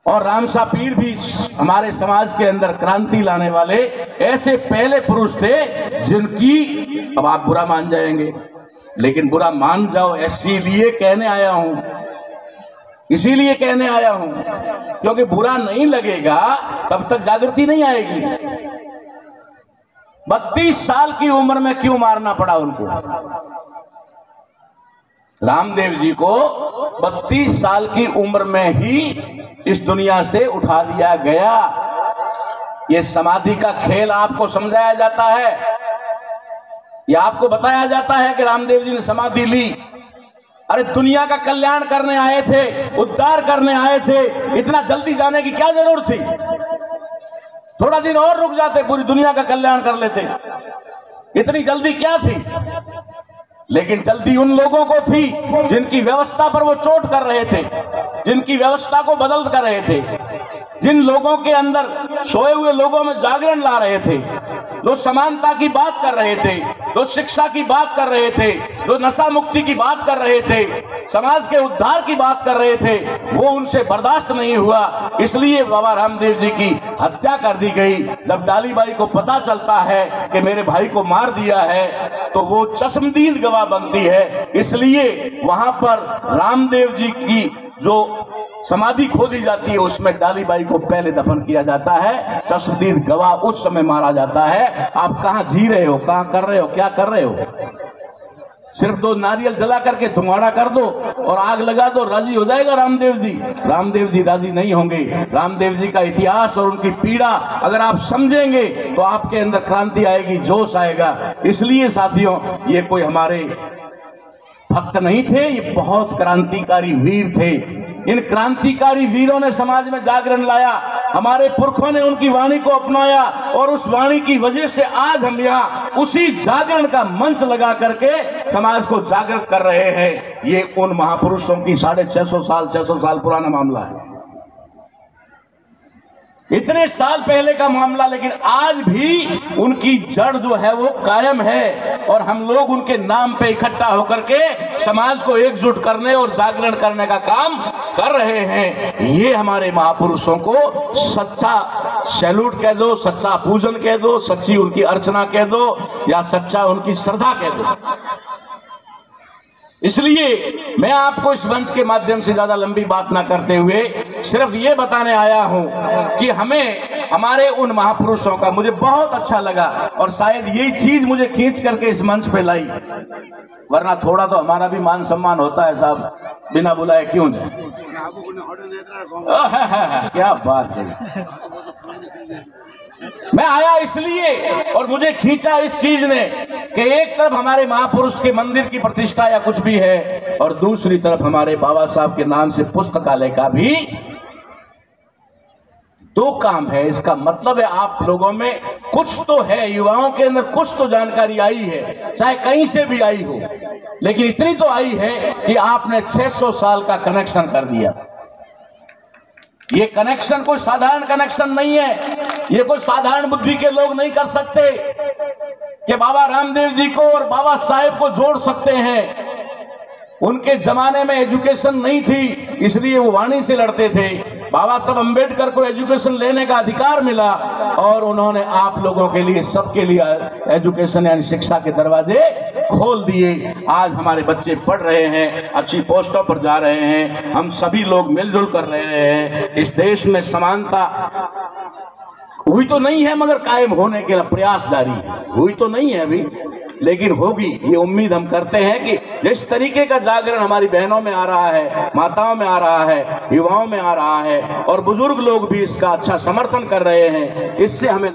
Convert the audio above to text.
और रामसा पीर भी हमारे समाज के अंदर क्रांति लाने वाले ऐसे पहले पुरुष थे जिनकी, अब आप बुरा मान जाएंगे लेकिन बुरा मान जाओ, इसीलिए कहने आया हूं, इसीलिए कहने आया हूं क्योंकि बुरा नहीं लगेगा तब तक जागृति नहीं आएगी। 32 साल की उम्र में क्यों मारना पड़ा उनको? रामदेव जी को 32 साल की उम्र में ही इस दुनिया से उठा दिया गया। ये समाधि का खेल आपको समझाया जाता है, ये आपको बताया जाता है कि रामदेव जी ने समाधि ली। अरे दुनिया का कल्याण करने आए थे, उद्धार करने आए थे, इतना जल्दी जाने की क्या जरूरत थी? थोड़ा दिन और रुक जाते, पूरी दुनिया का कल्याण कर लेते। इतनी जल्दी क्या थी? लेकिन जल्दी उन लोगों को थी जिनकी व्यवस्था पर वो चोट कर रहे थे, जिनकी व्यवस्था को बदल कर रहे थे, जिन लोगों के अंदर सोए हुए लोगों में जागरण ला रहे थे, जो समानता की बात कर रहे थे, जो शिक्षा की बात कर रहे थे, जो नशा मुक्ति की बात कर रहे थे, समाज के उद्धार की बात कर रहे थे, वो उनसे बर्दाश्त नहीं हुआ। इसलिए बाबा रामदेव जी की हत्या कर दी गई। जब डालीबाई को पता चलता है कि मेरे भाई को मार दिया है तो वो चश्मदीद गवाह बनती है। इसलिए वहां पर रामदेव जी की जो समाधि खोदी जाती है उसमें डालीबाई को पहले दफन किया जाता है, चश्मदीद गवाह उस समय मारा जाता है। आप कहां जी रहे हो, कहां कर रहे हो, क्या कर रहे हो? सिर्फ 2 नारियल जला करके धुआंड़ा कर दो और आग लगा दो, राजी हो जाएगा रामदेव जी? रामदेव जी राजी नहीं होंगे। रामदेव जी का इतिहास और उनकी पीड़ा अगर आप समझेंगे तो आपके अंदर क्रांति आएगी, जोश आएगा। इसलिए साथियों, ये कोई हमारे भक्त नहीं थे, ये बहुत क्रांतिकारी वीर थे। इन क्रांतिकारी वीरों ने समाज में जागरण लाया, हमारे पुरखों ने उनकी वाणी को अपनाया और उस वाणी की वजह से आज हम यहाँ उसी जागरण का मंच लगा करके समाज को जागृत कर रहे हैं। ये उन महापुरुषों की 650 साल पुराना मामला है, इतने साल पहले का मामला, लेकिन आज भी उनकी जड़ जो है वो कायम है और हम लोग उनके नाम पे इकट्ठा होकर के समाज को एकजुट करने और जागरण करने का काम कर रहे हैं। ये हमारे महापुरुषों को सच्चा सैल्यूट कह दो, सच्चा पूजन कह दो, सच्ची उनकी अर्चना कह दो या सच्चा उनकी श्रद्धा कह दो। इसलिए मैं आपको इस मंच के माध्यम से ज्यादा लंबी बात ना करते हुए सिर्फ ये बताने आया हूं कि हमें हमारे उन महापुरुषों का मुझे बहुत अच्छा लगा और शायद यही चीज मुझे खींच करके इस मंच पे लाई, वरना थोड़ा तो हमारा भी मान सम्मान होता है साहब, बिना बुलाए क्यों जाए? क्या बात है। मैं आया इसलिए और मुझे खींचा इस चीज ने कि एक तरफ हमारे महापुरुष के मंदिर की प्रतिष्ठा या कुछ भी है और दूसरी तरफ हमारे बाबा साहब के नाम से पुस्तकालय का भी 2 काम है। इसका मतलब है आप लोगों में कुछ तो है, युवाओं के अंदर कुछ तो जानकारी आई है, चाहे कहीं से भी आई हो, लेकिन इतनी तो आई है कि आपने 600 साल का कनेक्शन कर दिया। ये कनेक्शन कोई साधारण कनेक्शन नहीं है, ये कोई साधारण बुद्धि के लोग नहीं कर सकते कि बाबा रामदेव जी को और बाबा साहेब को जोड़ सकते हैं। उनके जमाने में एजुकेशन नहीं थी, इसलिए वो वाणी से लड़ते थे। बाबा साहब अम्बेडकर को एजुकेशन लेने का अधिकार मिला और उन्होंने आप लोगों के लिए, सबके लिए एजुकेशन यानी शिक्षा के दरवाजे खोल दिए। आज हमारे बच्चे पढ़ रहे हैं, अच्छी पोस्टों पर जा रहे हैं, हम सभी लोग मिलजुल कर रहे हैं। इस देश में समानता हुई तो नहीं है मगर कायम होने के लिए प्रयास जारी है। हुई तो नहीं है अभी, लेकिन होगी, ये उम्मीद हम करते हैं कि जिस तरीके का जागरण हमारी बहनों में आ रहा है, माताओं में आ रहा है, युवाओं में आ रहा है और बुजुर्ग लोग भी इसका अच्छा समर्थन कर रहे हैं, इससे हमें